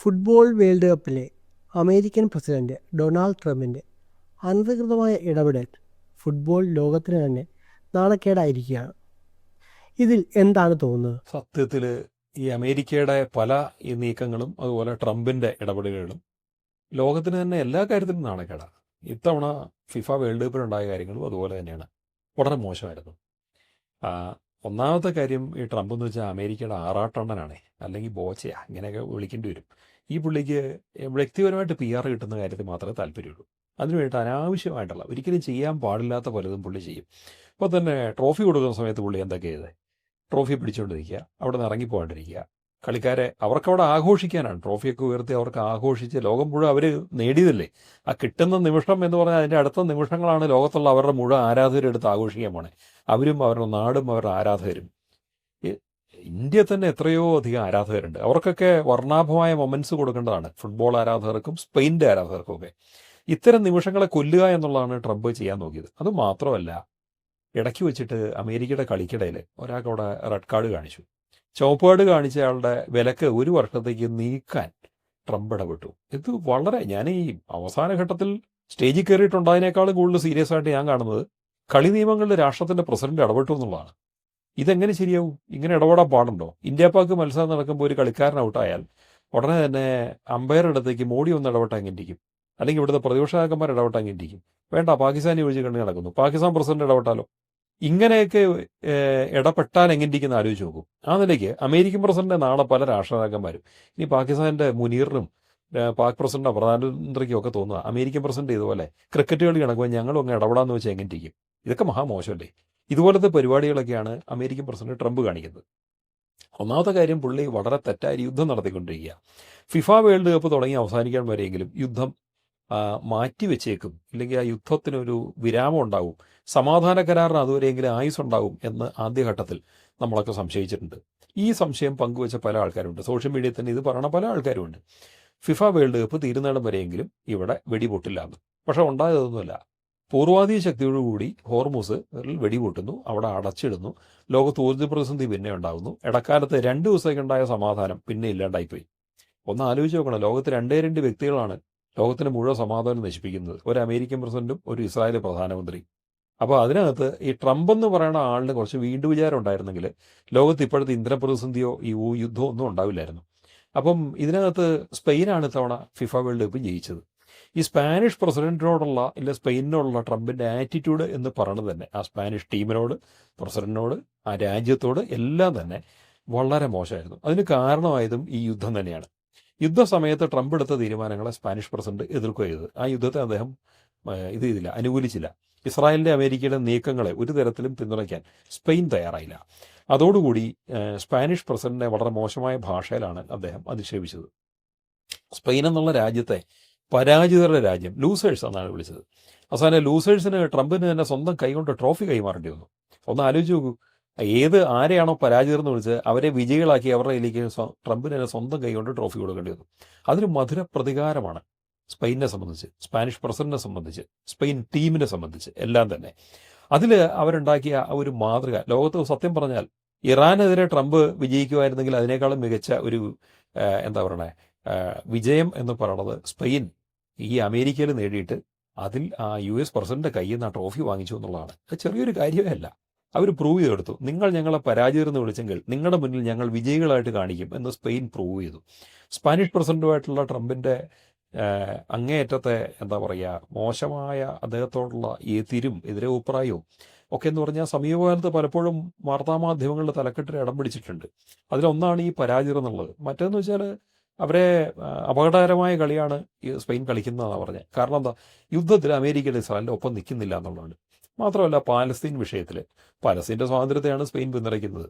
Football world കപ്പിലെ American president Donald ട്രംപിൻ്റെ അനധികൃതമായ ഇടപെടൽ ഫുട്ബോൾ ലോകത്തിന് തന്നെ നാണക്കേടായിരിക്കുകയാണ്. ഇതിൽ എന്താണ് തോന്നുന്നത്? സത്യത്തിൽ ഈ അമേരിക്കയുടെ പല ഈ നീക്കങ്ങളും അതുപോലെ ട്രംപിൻ്റെ ഇടപെടലുകളും ലോകത്തിന് തന്നെ എല്ലാ കാര്യത്തിലും നാണക്കേടാണ്. ഇത്തവണ ഫിഫ വേൾഡ് കപ്പിലുണ്ടായ കാര്യങ്ങളും അതുപോലെ തന്നെയാണ്. വളരെ മോശമായിരുന്നു. ആ, ഒന്നാമത്തെ കാര്യം, ഈ ട്രംപ് എന്ന് വെച്ചാൽ അമേരിക്കയുടെ ആറാട്ടണ്ണനാണ്, അല്ലെങ്കിൽ ബോച്ചയാ, ഇങ്ങനെയൊക്കെ വിളിക്കേണ്ടി വരും. ഈ പുള്ളിക്ക് വ്യക്തിപരമായിട്ട് PR കിട്ടുന്ന കാര്യത്തിൽ മാത്രമേ താല്പര്യമുള്ളൂ. അതിനുവേണ്ടി അനാവശ്യമായിട്ടുള്ള, ഒരിക്കലും ചെയ്യാൻ പാടില്ലാത്ത പലതും പുള്ളി ചെയ്യും. ഇപ്പോൾ തന്നെ ട്രോഫി കൊടുക്കുന്ന സമയത്ത് പുള്ളി എന്തൊക്കെ ചെയ്തത്? ട്രോഫി പിടിച്ചുകൊണ്ടിരിക്കുക, അവിടെ നിന്ന് ഇറങ്ങിപ്പോകാണ്ടിരിക്കുക, കളിക്കാരെ അവർക്കവിടെ ആഘോഷിക്കാനാണ്. ട്രോഫിയൊക്കെ ഉയർത്തി അവർക്ക് ആഘോഷിച്ച് ലോകം മുഴുവൻ അവർ നേടിയതല്ലേ. ആ കിട്ടുന്ന നിമിഷം എന്ന് പറഞ്ഞാൽ അതിൻ്റെ അടുത്ത നിമിഷങ്ങളാണ് ലോകത്തുള്ള അവരുടെ മുഴുവൻ ആരാധകരെടുത്ത് ആഘോഷിക്കാൻ പോണേ. അവരും അവരുടെ നാടും അവരുടെ ആരാധകരും. ഇന്ത്യ തന്നെ എത്രയോ അധികം ആരാധകരുണ്ട്. അവർക്കൊക്കെ വർണ്ണാഭമായ മൊമെൻറ്റ്സ് കൊടുക്കേണ്ടതാണ്, ഫുട്ബോൾ ആരാധകർക്കും സ്പെയിൻ്റെ ആരാധകർക്കും ഒക്കെ. ഇത്തരം നിമിഷങ്ങളെ കൊല്ലുക എന്നുള്ളതാണ് ട്രംപ് ചെയ്യാൻ നോക്കിയത്. അതുമാത്രമല്ല, ഇടയ്ക്ക് വെച്ചിട്ട് അമേരിക്കയുടെ കളിക്കിടയിൽ ഒരാൾക്ക് അവിടെ റെഡ് കാർഡ് കാണിച്ചു. ചുവപ്പ് കാർഡ് കാണിച്ച ആളുടെ വിലക്ക് 1 വർഷത്തേക്ക് നീക്കാൻ ട്രംപ് ഇടപെട്ടു. ഇത് വളരെ, ഞാൻ ഈ അവസാന ഘട്ടത്തിൽ സ്റ്റേജിൽ കയറിയിട്ടുണ്ടതിനേക്കാളും കൂടുതൽ സീരിയസ് ആയിട്ട് ഞാൻ കാണുന്നത് കളി നിയമങ്ങളിൽ രാഷ്ട്രത്തിൻ്റെ പ്രസിഡന്റ് ഇടപെട്ടു എന്നുള്ളതാണ്. ഇതെങ്ങനെ ശരിയാവും? ഇങ്ങനെ ഇടപെടാൻ പാടുണ്ടോ? ഇന്ത്യ പാക് മത്സരം നടക്കുമ്പോൾ ഒരു കളിക്കാരൻ ഔട്ടായാൽ ഉടനെ തന്നെ അമ്പയറുടെ അടുത്തേക്ക് മോഡി ഒന്ന് ഇടപെട്ടാൽ എങ്ങനെ ഇരിക്കും? അല്ലെങ്കിൽ ഇവിടുത്തെ പ്രതിപക്ഷ നേതാക്കന്മാർ ഇടപെട്ടാൽ എങ്ങനെ ഇരിക്കും? വേണ്ട, പാകിസ്ഥാനി ഒഴിച്ച് കണ്ടു നടക്കുന്നു. പാകിസ്ഥാൻ പ്രസിഡന്റ് ഇടപെട്ടാലോ? ഇങ്ങനെയൊക്കെ ഇടപെട്ടാൽ എങ്ങനെ ഇരിക്കുന്ന ആലോചിച്ച് നോക്കും. ആ നിലയ്ക്ക് അമേരിക്കൻ പ്രസിഡന്റ് നാളെ പല രാഷ്ട്ര നേതാക്കന്മാരും, ഇനി പാകിസ്ഥാൻ്റെ മുനീറിനും പാക് പ്രസിഡന്റോ പ്രധാനമന്ത്രിക്കും ഒക്കെ തോന്നുക അമേരിക്കൻ പ്രസിഡന്റ് ഇതുപോലെ ക്രിക്കറ്റ് കളി നടക്കുമ്പോൾ ഞങ്ങളും അങ്ങ് ഇടപെടാന്ന് വെച്ചാൽ എങ്ങനെ ഇരിക്കും? ഇതൊക്കെ മഹാമോശമല്ലേ? ഇതുപോലത്തെ പരിപാടികളൊക്കെയാണ് അമേരിക്കൻ പ്രസിഡന്റ് ട്രംപ് കാണിക്കുന്നത്. ഒന്നാമത്തെ കാര്യം, പുള്ളി വളരെ തെറ്റായ യുദ്ധം നടത്തിക്കൊണ്ടിരിക്കുക. ഫിഫ വേൾഡ് കപ്പ് തുടങ്ങി അവസാനിക്കാൻ വരെയെങ്കിലും യുദ്ധം മാറ്റിവെച്ചേക്കും, ഇല്ലെങ്കിൽ ആ യുദ്ധത്തിനൊരു വിരാമം ഉണ്ടാവും, സമാധാന കരാറിന് അതുവരെയെങ്കിലും ആയുസ് ഉണ്ടാവും എന്ന് ആദ്യഘട്ടത്തിൽ നമ്മളൊക്കെ സംശയിച്ചിട്ടുണ്ട്. ഈ സംശയം പങ്കുവെച്ച പല ആൾക്കാരുണ്ട്. സോഷ്യൽ മീഡിയയിൽ തന്നെ ഇത് പറയുന്ന പല ആൾക്കാരുമുണ്ട്. ഫിഫ വേൾഡ് കപ്പ് തീരുന്നിടം വരെയെങ്കിലും ഇവിടെ വെടിപൊട്ടില്ല എന്ന്. പക്ഷേ ഉണ്ടായതൊന്നുമല്ല. പൂർവാധീന ശക്തിയോടുകൂടി ഹോർമൂസ് വെടിപൊട്ടുന്നു, അവിടെ അടച്ചിടുന്നു, ലോകത്ത് ഊർജ്ജ പ്രതിസന്ധി പിന്നെ ഉണ്ടാകുന്നു. ഇടക്കാലത്ത് 2 ദിവസത്തേക്ക് ഉണ്ടായ സമാധാനം പിന്നെ ഇല്ലാണ്ടായിപ്പോയി. ഒന്ന് ആലോചിച്ച് നോക്കണം, ലോകത്ത് 2 വ്യക്തികളാണ് ലോകത്തിന് മുഴുവൻ സമാധാനം നശിപ്പിക്കുന്നത്. ഒരു അമേരിക്കൻ പ്രസിഡന്റും ഒരു ഇസ്രായേൽ പ്രധാനമന്ത്രി. അപ്പോൾ അതിനകത്ത് ഈ ട്രംപ് എന്ന് പറയുന്ന ആളിന് കുറച്ച് വീണ്ടും വിചാരം ഉണ്ടായിരുന്നെങ്കിൽ ലോകത്ത് ഇപ്പോഴത്തെ ഇന്ധന പ്രതിസന്ധിയോ ഈ യുദ്ധമോ ഒന്നും ഉണ്ടാവില്ലായിരുന്നു. അപ്പം ഇതിനകത്ത് സ്പെയിനാണ് ഇത്തവണ ഫിഫ വേൾഡ് കപ്പ് ജയിച്ചത്. ഈ സ്പാനിഷ് പ്രസിഡന്റിനോടുള്ള, ഇല്ല സ്പെയിനിനോടുള്ള ട്രംപിൻ്റെ ആറ്റിറ്റ്യൂഡ് എന്ന് പറയുന്നത് തന്നെ ആ സ്പാനിഷ് ടീമിനോട്, പ്രസിഡന്റിനോട്, ആ രാജ്യത്തോട് എല്ലാം തന്നെ വളരെ മോശമായിരുന്നു. അതിന് കാരണമായതും ഈ യുദ്ധം തന്നെയാണ്. യുദ്ധസമയത്ത് ട്രംപ് എടുത്ത തീരുമാനങ്ങളെ സ്പാനിഷ് പ്രസിഡന്റ് എതിർക്കുക ചെയ്തത്. ആ യുദ്ധത്തെ അദ്ദേഹം ഇത് ചെയ്തില്ല, അനുകൂലിച്ചില്ല. ഇസ്രായേലിൻ്റെ അമേരിക്കയുടെ നീക്കങ്ങളെ ഒരു തരത്തിലും പിന്തുണയ്ക്കാൻ സ്പെയിൻ തയ്യാറായില്ല. അതോടുകൂടി സ്പാനിഷ് പ്രസിഡന്റിനെ വളരെ മോശമായ ഭാഷയിലാണ് അദ്ദേഹം അധിക്ഷേപിച്ചത്. സ്പെയിൻ എന്നുള്ള രാജ്യത്തെ പരാജിതരുടെ രാജ്യം, ലൂസേഴ്സ് എന്നാണ് വിളിച്ചത്. അവസാനം ലൂസേഴ്സിന് ട്രംപിന് തന്നെ സ്വന്തം കൈകൊണ്ട് ട്രോഫി കൈമാറേണ്ടി വന്നു. ഒന്ന് ആലോചിച്ച് നോക്കൂ, ആരെയാണോ പരാജിതർ എന്ന് വിളിച്ചത് അവരെ വിജയികളാക്കി അവരുടെ കയ്യിലേക്ക് ട്രംപിന് തന്നെ സ്വന്തം കൈകൊണ്ട് ട്രോഫി കൊടുക്കേണ്ടി വന്നു. അതൊരു മധുര പ്രതികാരമാണ് സ്പെയിനെ സംബന്ധിച്ച്, സ്പാനിഷ് പ്രസിഡന്റിനെ സംബന്ധിച്ച്, സ്പെയിൻ ടീമിനെ സംബന്ധിച്ച് എല്ലാം തന്നെ. അതിൽ അവരുണ്ടാക്കിയ ഒരു മാതൃക ലോകത്ത്, സത്യം പറഞ്ഞാൽ ഇറാനെതിരെ ട്രംപ് വിജയിക്കുമായിരുന്നെങ്കിൽ അതിനേക്കാളും മികച്ച ഒരു എന്താ പറയണേ വിജയം എന്ന് പറയുന്നത് സ്പെയിൻ ഈ അമേരിക്കയിൽ നേടിയിട്ട് അതിൽ ആ US പ്രസിഡന്റ് കയ്യിൽ നിന്ന് ആ ട്രോഫി വാങ്ങിച്ചു എന്നുള്ളതാണ്. അത് ചെറിയൊരു കാര്യമേ അല്ല. അവർ പ്രൂവ് ചെയ്തെടുത്തു. നിങ്ങൾ ഞങ്ങളെ പരാജിതരെന്ന് വിളിച്ചെങ്കിൽ നിങ്ങളുടെ മുന്നിൽ ഞങ്ങൾ വിജയികളായിട്ട് കാണിക്കും എന്ന് സ്പെയിൻ പ്രൂവ് ചെയ്തു. സ്പാനിഷ് പ്രസിഡന്റുമായിട്ടുള്ള ട്രംപിൻ്റെ അങ്ങേയറ്റത്തെ എന്താ പറയുക, മോശമായ അദ്ദേഹത്തോടുള്ള എതിരെ അഭിപ്രായവും ഒക്കെ എന്ന് പറഞ്ഞാൽ സമീപകാലത്ത് പലപ്പോഴും വാർത്താമാധ്യമങ്ങളുടെ തലക്കെട്ടിൽ ഇടം പിടിച്ചിട്ടുണ്ട്. അതിലൊന്നാണ് ഈ പരാജയം എന്നുള്ളത്. മറ്റേന്ന് വെച്ചാൽ അവരെ അപകടകരമായ കളിയാണ് ഈ സ്പെയിൻ കളിക്കുന്നതെന്നാണ് പറഞ്ഞത്. കാരണം എന്താ, യുദ്ധത്തിൽ അമേരിക്കയുടെ ഇസ്രായേലിൻ്റെ ഒപ്പം നിൽക്കുന്നില്ല എന്നുള്ളതാണ്. മാത്രമല്ല, പാലസ്തീൻ വിഷയത്തിൽ പാലസ്തീൻ്റെ സ്വാതന്ത്ര്യത്തെയാണ് സ്പെയിൻ പിന്തുണയ്ക്കുന്നത്.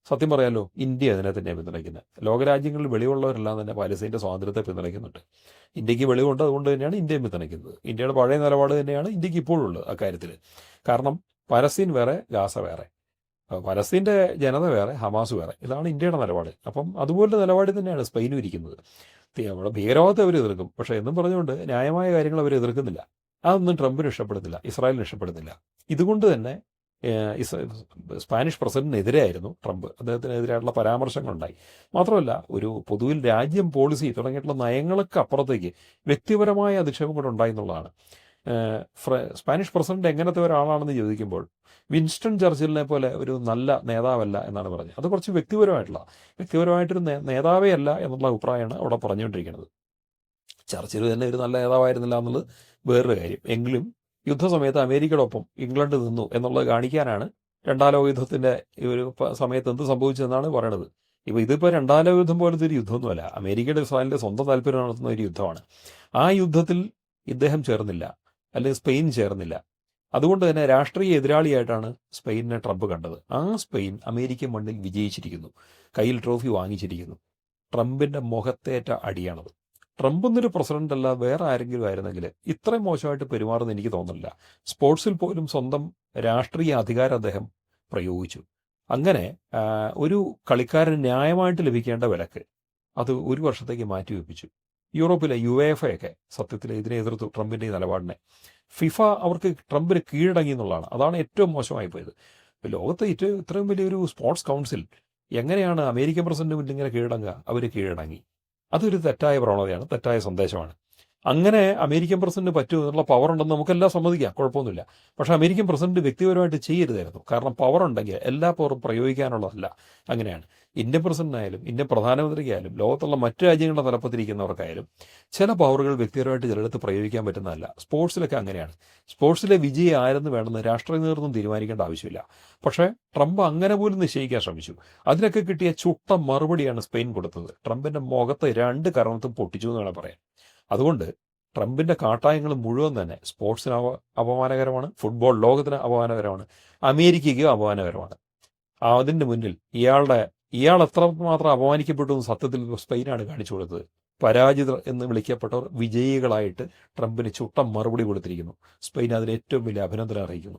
സത്യം പറയാലോ, ഇന്ത്യ അതിനെ തന്നെയാണ് പിന്തുണയ്ക്കുന്നത്. ലോകരാജ്യങ്ങളിൽ വെളിവുള്ളവരെല്ലാം തന്നെ പാലസ്തീൻ്റെ സ്വാതന്ത്ര്യത്തെ പിന്തുണയ്ക്കുന്നുണ്ട്. ഇന്ത്യക്ക് വെളിവുണ്ട്, അതുകൊണ്ട് തന്നെയാണ് ഇന്ത്യയും പിന്തുണയ്ക്കുന്നത്. ഇന്ത്യയുടെ പഴയ നിലപാട് തന്നെയാണ് ഇന്ത്യക്ക് ഇപ്പോഴുള്ളത് അക്കാര്യത്തിൽ. കാരണം പലസ്തീൻ വേറെ, ഗാസ വേറെ, പലസ്തീൻ്റെ ജനത വേറെ, ഹമാസ് വേറെ. ഇതാണ് ഇന്ത്യയുടെ നിലപാട്. അപ്പം അതുപോലത്തെ നിലപാടിൽ തന്നെയാണ് സ്പെയിനും ഇരിക്കുന്നത്. നമ്മുടെ ഭീകരവാദത്തെ അവർ എതിർക്കും, പക്ഷേ എന്നും പറഞ്ഞുകൊണ്ട് ന്യായമായ കാര്യങ്ങൾ അവർ എതിർക്കുന്നില്ല. അതൊന്നും ട്രംപിന് ഇഷ്ടപ്പെടുന്നില്ല, ഇസ്രായേലിന് ഇഷ്ടപ്പെടുന്നില്ല. ഇതുകൊണ്ട് തന്നെ സ്പാനിഷ് പ്രസിഡന്റിനെതിരെയായിരുന്നു ട്രംപ്. അദ്ദേഹത്തിനെതിരായിട്ടുള്ള പരാമർശങ്ങളുണ്ടായി. മാത്രമല്ല ഒരു പൊതുവിൽ രാജ്യം, പോളിസി തുടങ്ങിയിട്ടുള്ള നയങ്ങൾക്ക് അപ്പുറത്തേക്ക് വ്യക്തിപരമായ അധിക്ഷേപം കൂടെ ഉണ്ടായി എന്നുള്ളതാണ്. സ്പാനിഷ് പ്രസിഡന്റ് എങ്ങനത്തെ ഒരാളാണെന്ന് ചോദിക്കുമ്പോൾ വിൻസ്റ്റൺ ചർച്ചിലിനെ പോലെ ഒരു നല്ല നേതാവല്ല എന്നാണ് പറഞ്ഞത്. അത് കുറച്ച് വ്യക്തിപരമായിട്ടൊരു നേതാവേ അല്ല എന്നുള്ള അഭിപ്രായമാണ് അവിടെ പറഞ്ഞുകൊണ്ടിരിക്കുന്നത്. ചർച്ചിൽ തന്നെ ഒരു നല്ല നേതാവായിരുന്നില്ല എന്നുള്ളത് വേറൊരു കാര്യം. എങ്കിലും യുദ്ധസമയത്ത് അമേരിക്കയുടെ ഒപ്പം ഇംഗ്ലണ്ട് നിന്നു എന്നുള്ളത് കാണിക്കാനാണ് രണ്ടാം ലോക യുദ്ധത്തിൻ്റെ ഈ ഒരു സമയത്ത് എന്ത് സംഭവിച്ചതെന്നാണ് പറയണത്. ഇതിപ്പോൾ രണ്ടാം ലോക യുദ്ധം പോലത്തെ ഒരു യുദ്ധമൊന്നുമല്ല. അമേരിക്കയുടെ ഇസ്രായേലിൻ്റെ സ്വന്തം താല്പര്യം നടത്തുന്ന ഒരു യുദ്ധമാണ്. ആ യുദ്ധത്തിൽ ഇദ്ദേഹം ചേർന്നില്ല, അല്ലെങ്കിൽ സ്പെയിൻ ചേർന്നില്ല. അതുകൊണ്ട് തന്നെ രാഷ്ട്രീയ എതിരാളിയായിട്ടാണ് സ്പെയിനിനെ ട്രംപ് കണ്ടത്. ആ സ്പെയിൻ അമേരിക്കൻ മണ്ണിൽ വിജയിച്ചിരിക്കുന്നു, കയ്യിൽ ട്രോഫി വാങ്ങിച്ചിരിക്കുന്നു. ട്രംപിൻ്റെ മുഖത്തേറ്റ അടിയാണത്. ട്രംപ് എന്നൊരു പ്രസിഡന്റ് അല്ല വേറെ ആരെങ്കിലും ആയിരുന്നെങ്കിൽ ഇത്രയും മോശമായിട്ട് പെരുമാറുമെന്ന് എനിക്ക് തോന്നുന്നില്ല. സ്പോർട്സിൽ പോലും സ്വന്തം രാഷ്ട്രീയ അധികാരം അദ്ദേഹം പ്രയോഗിച്ചു. അങ്ങനെ ഒരു കളിക്കാരന് ന്യായമായിട്ട് ലഭിക്കേണ്ട വിലക്ക് അത് ഒരു വർഷത്തേക്ക് മാറ്റിവെപ്പിച്ചു. യൂറോപ്പിലെ UEFA ഒക്കെ സത്യത്തിൽ ഇതിനെ എതിർത്തു ട്രംപിൻ്റെ ഈ നിലപാടിനെ. ഫിഫ അവർക്ക് ട്രംപിന് കീഴടങ്ങി എന്നുള്ളതാണ്. അതാണ് ഏറ്റവും മോശമായി പോയത്. ലോകത്തെ ഇത്രയും വലിയൊരു സ്പോർട്സ് കൗൺസിൽ എങ്ങനെയാണ് അമേരിക്കൻ പ്രസിഡന്റ് മുന്നിൽ ഇങ്ങനെ കീഴടങ്ങുക? അവർ കീഴടങ്ങി. അതൊരു തെറ്റായ പ്രവണതയാണ്, തെറ്റായ സന്ദേശമാണ്. അങ്ങനെ അമേരിക്കൻ പ്രസിഡന്റ് പറ്റും എന്നുള്ള പവർ ഉണ്ടെന്ന് നമുക്കെല്ലാം സമ്മതിക്കാം, കുഴപ്പമൊന്നുമില്ല. പക്ഷേ അമേരിക്കൻ പ്രസിഡന്റ് വ്യക്തിപരമായിട്ട് ചെയ്യരുതായിരുന്നു. കാരണം പവർ ഉണ്ടെങ്കിൽ എല്ലാ പവറും പ്രയോഗിക്കാനുള്ളതല്ല. അങ്ങനെയാണ് ഇന്ത്യൻ പ്രസിഡന്റിനായാലും ഇന്ത്യൻ പ്രധാനമന്ത്രിക്കായാലും ലോകത്തുള്ള മറ്റു രാജ്യങ്ങളുടെ തലപ്പത്തിരിക്കുന്നവർക്കായാലും ചില പവറുകൾ വ്യക്തിപരമായിട്ട് ചിലയിടത്ത് പ്രയോഗിക്കാൻ പറ്റുന്നതല്ല. സ്പോർട്സിലൊക്കെ അങ്ങനെയാണ്. സ്പോർട്സിലെ വിജയം ആരെന്ന് വേണമെന്ന് രാഷ്ട്രീയ നേതൃത്വം തീരുമാനിക്കേണ്ട ആവശ്യമില്ല. പക്ഷേ ട്രംപ് അങ്ങനെ പോലും നിശ്ചയിക്കാൻ ശ്രമിച്ചു. അതിനൊക്കെ കിട്ടിയ ചുട്ട മറുപടിയാണ് സ്പെയിൻ കൊടുത്തത്. ട്രംപിൻ്റെ മുഖത്ത് 2 കരണത്തും പൊട്ടിച്ചു എന്ന് വേണം പറയാൻ. അതുകൊണ്ട് ട്രംപിൻ്റെ കാട്ടായങ്ങൾ മുഴുവൻ തന്നെ സ്പോർട്സിന് അപമാനകരമാണ്, ഫുട്ബോൾ ലോകത്തിന് അപമാനകരമാണ്, അമേരിക്കയ്ക്കും അപമാനകരമാണ്. അതിൻ്റെ മുന്നിൽ ഇയാൾ എത്രമാത്രം അപമാനിക്കപ്പെട്ടു എന്ന് സത്യത്തിൽ സ്പെയിനാണ് കാണിച്ചു കൊടുത്തത്. പരാജിതർ എന്ന് വിളിക്കപ്പെട്ടവർ വിജയികളായിട്ട് ട്രംപിന് ചുട്ട മറുപടി കൊടുത്തിരിക്കുന്നു. സ്പെയിൻ അതിന് ഏറ്റവും വലിയ അഭിനന്ദനം അറിയിക്കുന്നു.